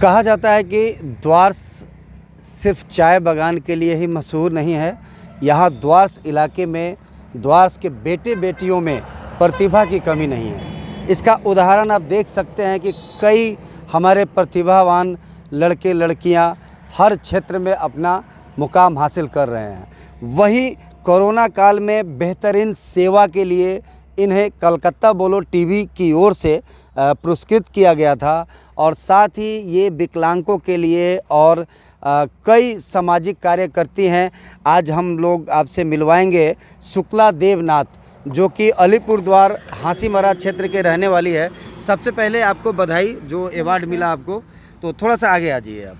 कहा जाता है कि द्वारस सिर्फ चाय बागान के लिए ही मशहूर नहीं है। यहाँ द्वारस इलाके में द्वारस के बेटे बेटियों में प्रतिभा की कमी नहीं है। इसका उदाहरण आप देख सकते हैं कि कई हमारे प्रतिभावान लड़के लड़कियाँ हर क्षेत्र में अपना मुकाम हासिल कर रहे हैं। वहीं कोरोना काल में बेहतरीन सेवा के लिए इन्हें कलकत्ता बोलो टीवी की ओर से पुरस्कृत किया गया था और साथ ही ये विकलांगों के लिए और कई सामाजिक कार्य करती हैं। आज हम लोग आपसे मिलवाएंगे शुक्ला देवनाथ, जो कि अलीपुरद्वार हांसीमरा क्षेत्र के रहने वाली है। सबसे पहले आपको बधाई जो अवार्ड मिला आपको। तो थोड़ा सा आगे आ जाइए आप।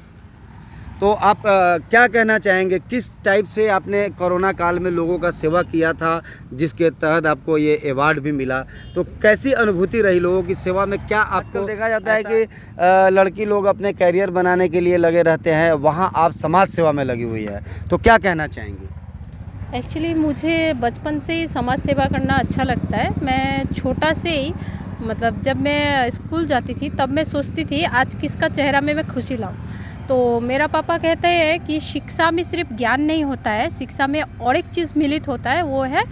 तो आप क्या कहना चाहेंगे, किस टाइप से आपने कोरोना काल में लोगों का सेवा किया था जिसके तहत आपको ये अवार्ड भी मिला? तो कैसी अनुभूति रही लोगों की सेवा में? क्या आपको देखा जाता है कि लड़की लोग अपने करियर बनाने के लिए लगे रहते हैं, वहाँ आप समाज सेवा में लगी हुई है, तो क्या कहना चाहेंगी? एक्चुअली मुझे बचपन से ही समाज सेवा करना अच्छा लगता है। मैं छोटा से ही मतलब जब मैं स्कूल जाती थी तब मैं सोचती थी आज किसका चेहरा में मैं खुशी लाऊं। तो मेरा पापा कहते हैं कि शिक्षा में सिर्फ ज्ञान नहीं होता है, शिक्षा में और एक चीज़ मिलित होता है, वो है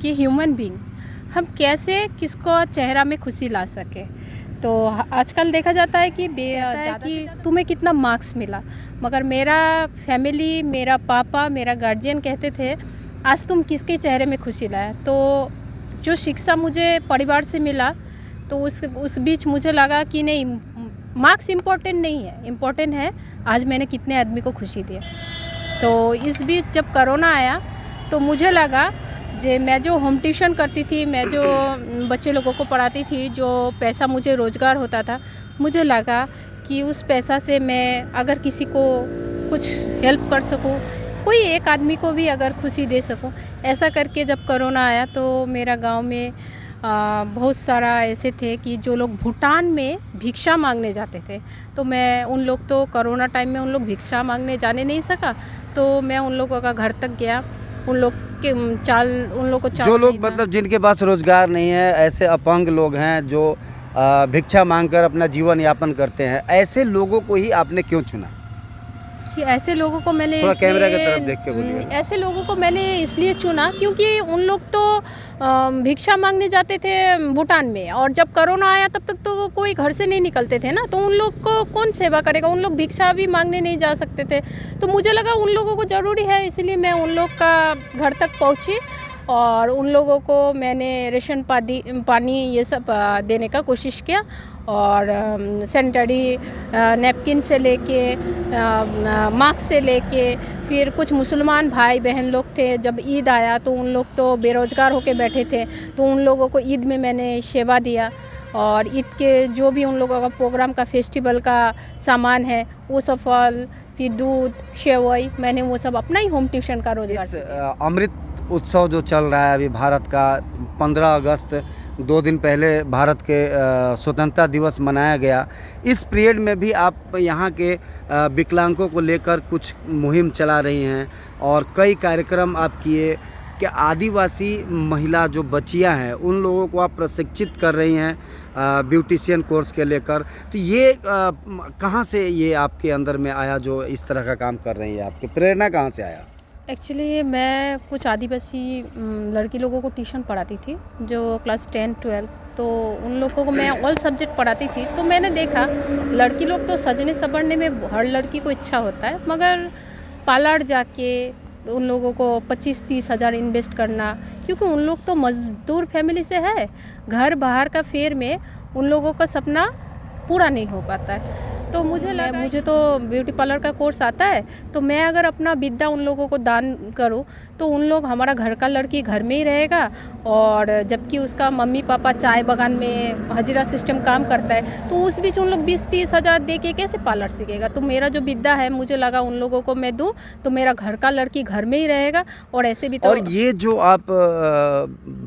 कि ह्यूमन बीइंग, हम कैसे किसको चेहरा में खुशी ला सके। तो आजकल देखा जाता है कि तुम्हें कितना मार्क्स मिला, मगर मेरा फैमिली, मेरा पापा, मेरा गार्जियन कहते थे आज तुम किसके चेहरे में खुशी लाया। तो जो शिक्षा मुझे परिवार से मिला तो उस बीच मुझे लगा कि नहीं, मार्क्स इम्पोर्टेंट नहीं है, इम्पोर्टेंट है आज मैंने कितने आदमी को खुशी दिया। तो इस बीच जब कोरोना आया तो मुझे लगा मैं जो होम ट्यूशन करती थी, मैं जो बच्चे लोगों को पढ़ाती थी, जो पैसा मुझे रोज़गार होता था, मुझे लगा कि उस पैसा से मैं अगर किसी को कुछ हेल्प कर सकूं, कोई एक आदमी को भी अगर खुशी दे सकूं, ऐसा करके जब कोरोना आया तो मेरा गांव में बहुत सारा ऐसे थे कि जो लोग भूटान में भिक्षा मांगने जाते थे। तो मैं उन लोग, तो कोरोना टाइम में उन लोग भिक्षा मांगने जाने नहीं सका, तो मैं उन लोगों का घर तक गया। उन लोग को जो लोग मतलब जिनके पास रोज़गार नहीं है, ऐसे अपंग लोग हैं जो भिक्षा मांगकर अपना जीवन यापन करते हैं, ऐसे लोगों को ही आपने क्यों चुना? ऐसे लोगों को मैंने कैमरा की तरफ देख के बोलिए। ऐसे लोगों को मैंने इसलिए चुना क्योंकि उन लोग तो भिक्षा मांगने जाते थे भूटान में, और जब कोरोना आया तब तक तो कोई घर से नहीं निकलते थे ना, तो उन लोग को कौन सेवा करेगा, उन लोग भिक्षा भी मांगने नहीं जा सकते थे। तो मुझे लगा उन लोगों को ज़रूरी है, इसलिए मैं उन लोग का घर तक पहुँची और उन लोगों को मैंने राशन पानी ये सब देने का कोशिश किया। और सैनिटरी नैपकिन से लेके मास्क से लेके, फिर कुछ मुसलमान भाई बहन लोग थे, जब ईद आया तो उन लोग तो बेरोज़गार होके बैठे थे, तो उन लोगों को ईद में मैंने सेवा दिया। और ईद के जो भी उन लोगों का प्रोग्राम का फेस्टिवल का सामान है वो सब, फल, फिर दूध, सेवई, मैंने वो सब अपना ही होम ट्यूशन का रोज़गार से दिया। अमृत उत्सव जो चल रहा है अभी भारत का, 15 अगस्त 2 दिन पहले भारत के स्वतंत्रता दिवस मनाया गया। इस पीरियड में भी आप यहाँ के विकलांगों को लेकर कुछ मुहिम चला रही हैं और कई कार्यक्रम आप किए। क्या आदिवासी महिला जो बच्चियाँ हैं उन लोगों को आप प्रशिक्षित कर रही हैं ब्यूटिशियन कोर्स के लेकर, तो ये कहाँ से ये आपके अंदर में आया जो इस तरह का काम कर रही है? आपकी प्रेरणा कहाँ से आया? एक्चुअली मैं कुछ आदिवासी लड़की लोगों को ट्यूशन पढ़ाती थी जो क्लास 10, 12, तो उन लोगों को मैं ऑल सब्जेक्ट पढ़ाती थी। तो मैंने देखा लड़की लोग तो सजने संवरने में हर लड़की को इच्छा होता है, मगर पार्लर जाके उन लोगों को 25-30 हज़ार इन्वेस्ट करना, क्योंकि उन लोग तो मजदूर फैमिली से है, घर बाहर का फेर में उन लोगों का सपना पूरा नहीं हो पाता है। तो मुझे तो ब्यूटी पार्लर का कोर्स आता है, तो मैं अगर अपना विद्या उन लोगों को दान करूं तो उन लोग, हमारा घर का लड़की घर में ही रहेगा, और जबकि उसका मम्मी पापा चाय बागान में हजीरा सिस्टम काम करता है, तो उस बीच उन लोग 20-30 हज़ार दे के कैसे पार्लर सीखेगा। तो मेरा जो विद्या है मुझे लगा उन लोगों को मैं दूँ तो मेरा घर का लड़की घर में ही रहेगा। और ऐसे भी तो, और ये जो आप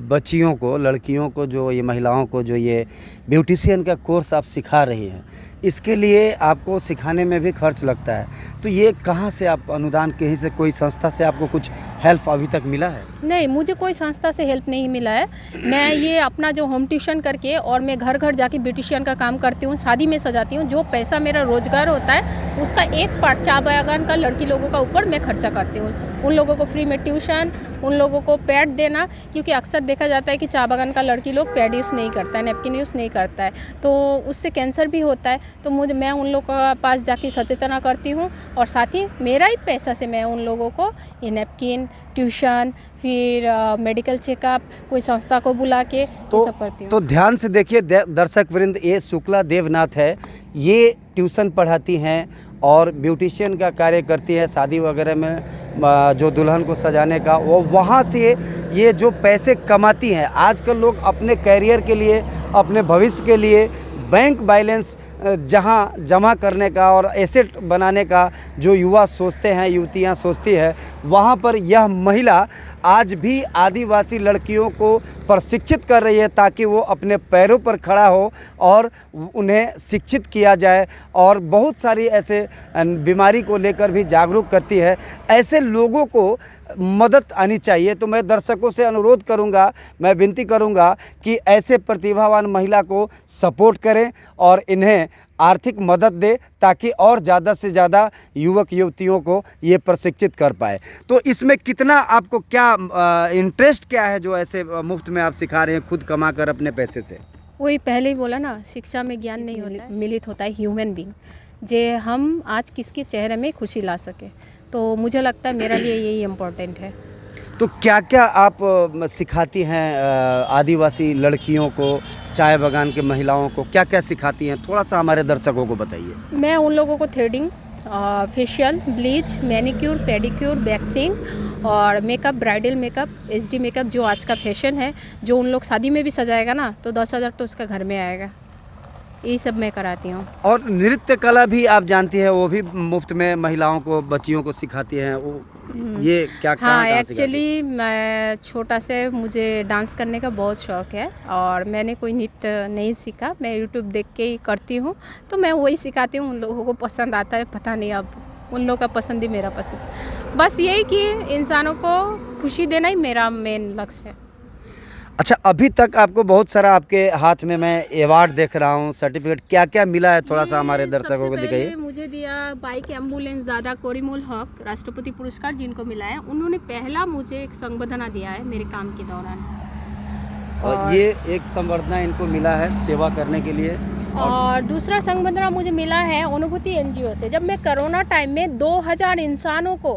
बच्चियों को, लड़कियों को, जो ये महिलाओं को जो ये ब्यूटिशियन का कोर्स आप सिखा रही हैं, इसके लिए ये आपको सिखाने में भी खर्च लगता है, तो ये कहाँ से आप अनुदान, कहीं से कोई संस्था से आपको कुछ हेल्प अभी तक मिला है? नहीं, मुझे कोई संस्था से हेल्प नहीं मिला है। मैं ये अपना जो होम ट्यूशन करके और मैं घर घर जाके ब्यूटिशियन का काम करती हूँ, शादी में सजाती हूँ। जो पैसा मेरा रोजगार होता है उसका एक पार्ट चाय बागान का लड़की लोगों का ऊपर मैं खर्चा करती हूँ। उन लोगों को फ्री में ट्यूशन, उन लोगों को पैड देना, क्योंकि अक्सर देखा जाता है कि चाय बागान का लड़की लोग पैड यूज़ नहीं करता है, नैपकिन यूज़ नहीं करता है, तो उससे कैंसर भी होता है। तो मैं उन लोगों के पास जाके सचेतना करती हूँ और साथ ही मेरा ही पैसा से मैं उन लोगों को ये नैपकिन, ट्यूशन, फिर मेडिकल चेकअप, कोई संस्था को बुला के ये सब करती हूँ। तो ध्यान से देखिए दर्शक वृंद, ये शुक्ला देवनाथ है, ये ट्यूशन पढ़ाती हैं और ब्यूटिशियन का कार्य करती है शादी वगैरह में जो दुल्हन को सजाने का, वो वहाँ से ये जो पैसे कमाती हैं। आजकल लोग अपने कैरियर के लिए, अपने भविष्य के लिए बैंक बैलेंस जहाँ जमा करने का और एसेट बनाने का जो युवा सोचते हैं, युवतियाँ सोचती है, वहाँ पर यह महिला आज भी आदिवासी लड़कियों को प्रशिक्षित कर रही है ताकि वो अपने पैरों पर खड़ा हो और उन्हें शिक्षित किया जाए। और बहुत सारी ऐसे बीमारी को लेकर भी जागरूक करती है। ऐसे लोगों को मदद आनी चाहिए। तो मैं दर्शकों से अनुरोध करूंगा, मैं विनती करूंगा कि ऐसे प्रतिभावान महिला को सपोर्ट करें और इन्हें आर्थिक मदद दे ताकि और ज़्यादा से ज़्यादा युवक युवतियों को ये प्रशिक्षित कर पाए। तो इसमें कितना आपको क्या इंटरेस्ट क्या है जो ऐसे मुफ्त में आप सिखा रहे हैं खुद कमा कर अपने पैसे से? वही पहले ही बोला ना, शिक्षा में ज्ञान नहीं होता है, मिलित होता है ह्यूमन बीइंग। जे हम आज किसके चेहरे में खुशी ला सके, तो मुझे लगता है मेरा लिए यही इम्पोर्टेंट है। तो क्या क्या आप सिखाती हैं आदिवासी लड़कियों को, चाय बागान के महिलाओं को क्या क्या सिखाती हैं? थोड़ा सा हमारे दर्शकों को बताइए। मैं उन लोगों को threading, facial, bleach, manicure, pedicure, waxing और makeup, bridal makeup, HD makeup जो आज का फैशन है, जो उन लोग शादी में भी सजाएगा ना तो 10,000 तो उसका घर में आएगा। यही सब मैं कराती हूँ। और नृत्य कला भी आप जानती हैं, वो भी मुफ्त में महिलाओं को, बच्चियों को सिखाती हैं। वो ये क्या? हाँ, एक्चुअली मैं छोटा से मुझे डांस करने का बहुत शौक़ है और मैंने कोई नृत्य नहीं सीखा, मैं यूट्यूब देख के ही करती हूँ, तो मैं वही सिखाती हूँ। उन लोगों को पसंद आता है, पता नहीं, अब उन लोगों का पसंद ही मेरा पसंद। बस यही कि इंसानों को खुशी देना ही मेरा मेन लक्ष्य है। अच्छा, अभी तक आपको बहुत सारा, आपके हाथ में मैं अवार्ड देख रहा हूँ, सर्टिफिकेट, क्या क्या मिला है? थोड़ा सा हमारे दर्शकों को दिखाइए। मुझे दिया बाइक एम्बुलेंस दादा कोरिमोल हक राष्ट्रपति पुरस्कार जिनको मिला है, उन्होंने पहला मुझे एक संबर्धना दिया है मेरे काम के दौरान। और ये एक संबर्धना इनको मिला है सेवा करने के लिए। और दूसरा संबर्धना मुझे मिला है अनुभूति एनजीओ से। जब मैं कोरोना टाइम में 2000 इंसानों को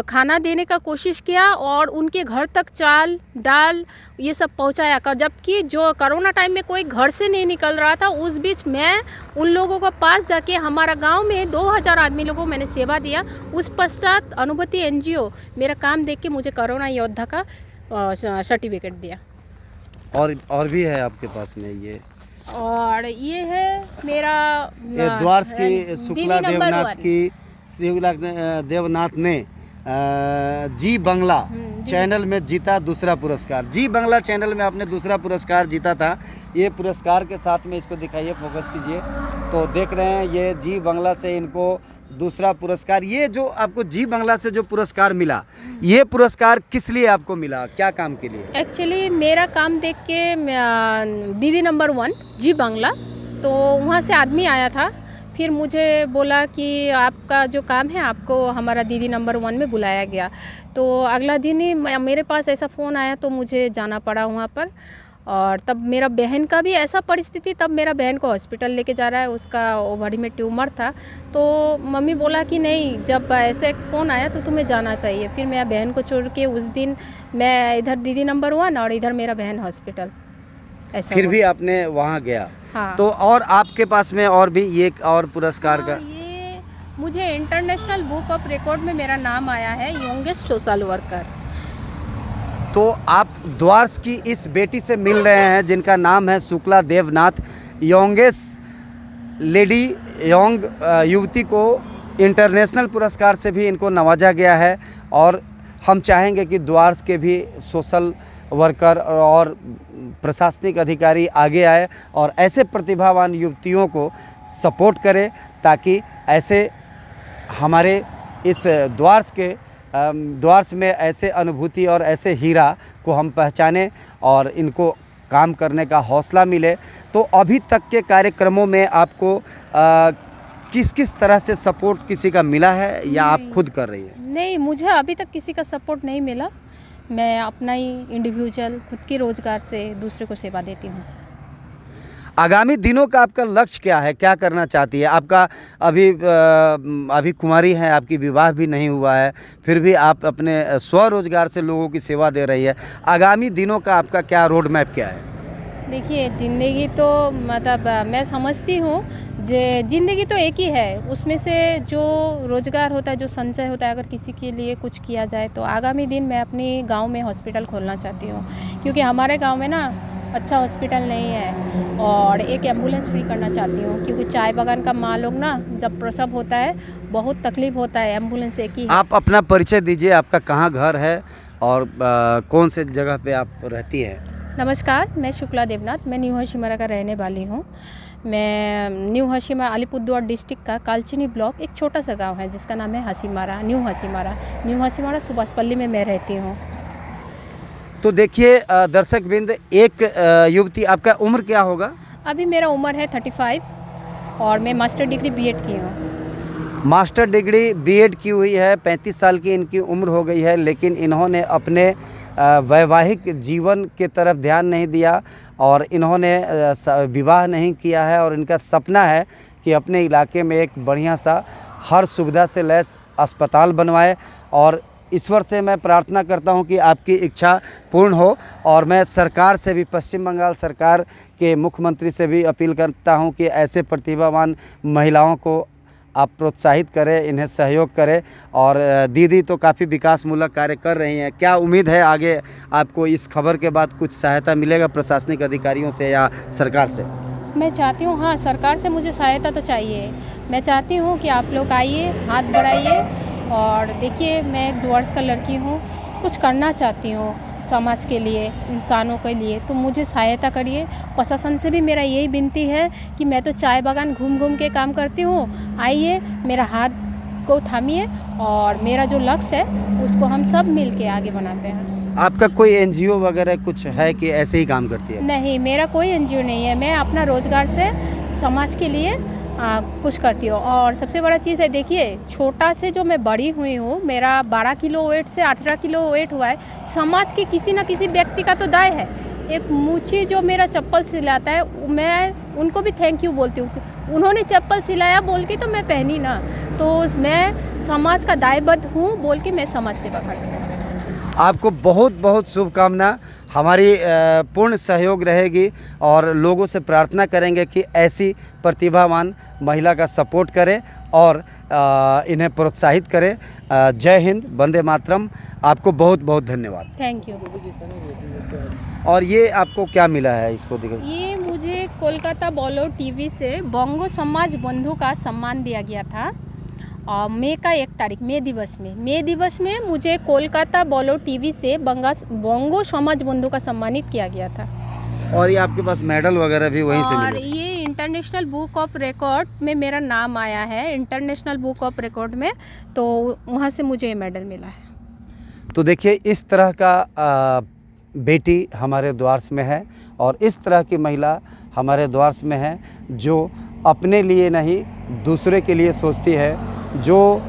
खाना देने का कोशिश किया और उनके घर तक चाल दाल ये सब पहुंचाया कर, जबकि जो कोरोना टाइम में कोई घर से नहीं निकल रहा था, उस बीच मैं उन लोगों के पास जाके हमारा गांव में 2000 आदमी लोगों को मैंने सेवा दिया। उस पश्चात अनुभूति एनजीओ मेरा काम देख के मुझे कोरोना योद्धा का सर्टिफिकेट दिया। और भी है आपके पास में ये? और ये है मेरा द्वारस की शुक्ला देवनाथ ने जी बंगला चैनल में जीता दूसरा पुरस्कार। जी बंगला चैनल में आपने दूसरा पुरस्कार जीता था। ये पुरस्कार के साथ में इसको दिखाइए, फोकस कीजिए, तो देख रहे हैं ये जी बंगला से इनको दूसरा पुरस्कार। ये जो आपको जी बंगला से जो पुरस्कार मिला, ये पुरस्कार किस लिए आपको मिला, क्या काम के लिए? एक्चुअली मेरा काम देख के दीदी नंबर 1 जी बंगला, तो वहाँ से आदमी आया था, फिर मुझे बोला कि आपका जो काम है आपको हमारा दीदी नंबर 1 में बुलाया गया। तो अगला दिन ही मेरे पास ऐसा फ़ोन आया तो मुझे जाना पड़ा वहाँ पर। और तब मेरा बहन का भी ऐसा परिस्थिति, तब मेरा बहन को हॉस्पिटल लेके जा रहा है, उसका ओवरी में ट्यूमर था। तो मम्मी बोला कि नहीं, जब ऐसे फ़ोन आया तो तुम्हें जाना चाहिए। फिर मेरा बहन को छोड़ के उस दिन मैं इधर दीदी नंबर 1 और इधर मेरा बहन हॉस्पिटल, ऐसा फिर भी आपने वहाँ गया। हाँ। तो और आपके पास में और भी एक और पुरस्कार का? ये मुझे इंटरनेशनल बुक ऑफ रिकॉर्ड में मेरा नाम आया है, यंगेस्ट सोशल वर्कर। तो आप द्वारस की इस बेटी से मिल रहे हैं जिनका नाम है Shukla Devnath. Youngest lady, young युवती को इंटरनेशनल पुरस्कार से भी इनको नवाजा गया है। और हम चाहेंगे कि द्वारस के भी सोशल वर्कर और प्रशासनिक अधिकारी आगे आए और ऐसे प्रतिभावान युवतियों को सपोर्ट करें, ताकि ऐसे हमारे इस द्वार्स में ऐसे अनुभूति और ऐसे हीरा को हम पहचानें और इनको काम करने का हौसला मिले। तो अभी तक के कार्यक्रमों में आपको किस किस तरह से सपोर्ट किसी का मिला है या आप खुद कर रही हैं? नहीं, मुझे अभी तक किसी का सपोर्ट नहीं मिला। मैं अपना ही इंडिविजुअल खुद के रोज़गार से दूसरे को सेवा देती हूँ। आगामी दिनों का आपका लक्ष्य क्या है, क्या करना चाहती है? आपका अभी कुंवारी हैं, आपकी विवाह भी नहीं हुआ है, फिर भी आप अपने स्वरोजगार से लोगों की सेवा दे रही है। आगामी दिनों का आपका क्या रोड मैप क्या है? देखिए, ज़िंदगी तो मतलब मैं समझती हूँ ज़िंदगी तो एक ही है, उसमें से जो रोज़गार होता है, जो संचय होता है, अगर किसी के लिए कुछ किया जाए तो आगामी दिन मैं अपने गांव में हॉस्पिटल खोलना चाहती हूँ, क्योंकि हमारे गांव में ना अच्छा हॉस्पिटल नहीं है। और एक एम्बुलेंस फ्री करना चाहती हूँ, क्योंकि चाय बागान का माँ लोग ना जब प्रसव होता है बहुत तकलीफ़ होता है, एम्बुलेंस एक ही है। आप अपना परिचय दीजिए, आपका कहाँ घर है और कौन से जगह पे आप रहती हैं? नमस्कार, मैं शुक्ला देवनाथ, मैं न्यू हसीमारा का रहने वाली हूँ। मैं न्यू हसीमारा अलीपुरद्वार डिस्ट्रिक्ट का कालचिनी ब्लॉक एक छोटा सा गांव है जिसका नाम है हसीमारा, न्यू हसीमारा सुभाषपल्ली में मैं रहती हूँ। तो देखिए दर्शक बिंद, एक युवती, आपका उम्र क्या होगा? अभी मेरा उम्र है 35 और मैं मास्टर डिग्री बीएड की हूँ। मास्टर डिग्री बीएड की हुई है, 35 साल की इनकी उम्र हो गई है, लेकिन इन्होंने अपने वैवाहिक जीवन के तरफ ध्यान नहीं दिया और इन्होंने विवाह नहीं किया है। और इनका सपना है कि अपने इलाके में एक बढ़िया सा हर सुविधा से लैस अस्पताल बनवाए। और ईश्वर से मैं प्रार्थना करता हूं कि आपकी इच्छा पूर्ण हो। और मैं सरकार से भी, पश्चिम बंगाल सरकार के मुख्यमंत्री से भी अपील करता हूं कि ऐसे प्रतिभावान महिलाओं को आप प्रोत्साहित करें, इन्हें सहयोग करें। और दीदी तो काफ़ी विकासमूलक कार्य कर रही हैं। क्या उम्मीद है आगे आपको इस खबर के बाद कुछ सहायता मिलेगा प्रशासनिक अधिकारियों से या सरकार से? मैं चाहती हूँ, हाँ, सरकार से मुझे सहायता तो चाहिए। मैं चाहती हूँ कि आप लोग आइए, हाथ बढ़ाइए। और देखिए, मैं एक डुअर्स का लड़की हूँ, कुछ करना चाहती हूँ समाज के लिए, इंसानों के लिए, तो मुझे सहायता करिए। प्रशासन से भी मेरा यही विनती है कि मैं तो चाय बागान घूम घूम के काम करती हूँ, आइए, मेरा हाथ को थामिए और मेरा जो लक्ष्य है उसको हम सब मिल के आगे बनाते हैं। आपका कोई एनजीओ वगैरह कुछ है कि ऐसे ही काम करती है? नहीं, मेरा कोई एनजीओ नहीं है। मैं अपना रोज़गार से समाज के लिए कुछ करती हूँ। और सबसे बड़ा चीज़ है, देखिए, छोटा से जो मैं बड़ी हुई हूँ, मेरा 12 किलो वेट से 18 किलो वेट हुआ है। समाज के किसी न किसी व्यक्ति का तो दाय है। एक मूची जो मेरा चप्पल सिलाता है, मैं उनको भी थैंक यू बोलती हूँ। उन्होंने चप्पल सिलाया बोल के तो मैं पहनी ना, तो मैं समाज का दायबद्ध हूँ बोल के मैं समाज सेवा करती हूँ। आपको बहुत बहुत शुभकामना। हमारी पूर्ण सहयोग रहेगी और लोगों से प्रार्थना करेंगे कि ऐसी प्रतिभावान महिला का सपोर्ट करें और इन्हें प्रोत्साहित करें। जय हिंद, वंदे मातरम। आपको बहुत बहुत धन्यवाद। Thank you. और ये आपको क्या मिला है, इसको दिखाइए। ये मुझे कोलकाता बोलो टीवी से बंगो समाज बंधु का सम्मान दिया गया था। और मई का 1 तारीख, मई दिवस में मुझे कोलकाता बोलो टीवी से बंगो समाज बंधु का सम्मानित किया गया था। और ये आपके पास मेडल वगैरह भी वहीं से मिले? और ये इंटरनेशनल बुक ऑफ रिकॉर्ड में मेरा नाम आया है, इंटरनेशनल बुक ऑफ रिकॉर्ड में, तो वहाँ से मुझे ये मेडल मिला है। तो देखिए, इस तरह का बेटी हमारे द्वार्स में है और इस तरह की महिला हमारे द्वार्स में है जो अपने लिए नहीं दूसरे के लिए सोचती है, जो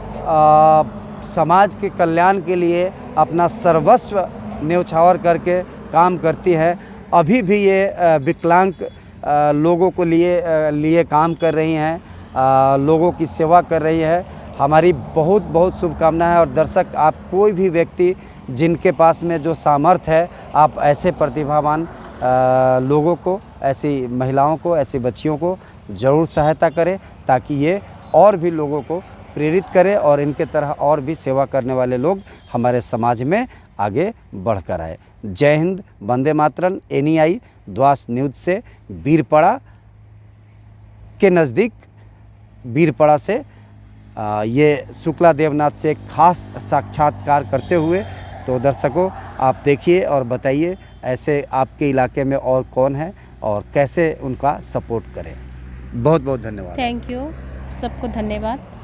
समाज के कल्याण के लिए अपना सर्वस्व न्यौछावर करके काम करती है। अभी भी ये विकलांग लोगों को लिए काम कर रही हैं, लोगों की सेवा कर रही है। हमारी बहुत बहुत शुभकामनाएं। और दर्शक, आप कोई भी व्यक्ति जिनके पास में जो सामर्थ्य है, आप ऐसे प्रतिभावान लोगों को, ऐसी महिलाओं को, ऐसी बच्चियों को ज़रूर सहायता करें, ताकि ये और भी लोगों को प्रेरित करें और इनके तरह और भी सेवा करने वाले लोग हमारे समाज में आगे बढ़कर आए। जय हिंद, वंदे मातरम। NEI द्वास न्यूज़ से बीरपड़ा के नज़दीक, बीरपड़ा से ये शुक्ला देवनाथ से एक खास साक्षात्कार करते हुए। तो दर्शकों, आप देखिए और बताइए ऐसे आपके इलाके में और कौन है और कैसे उनका सपोर्ट करें। बहुत बहुत धन्यवाद। थैंक यू, सबको धन्यवाद।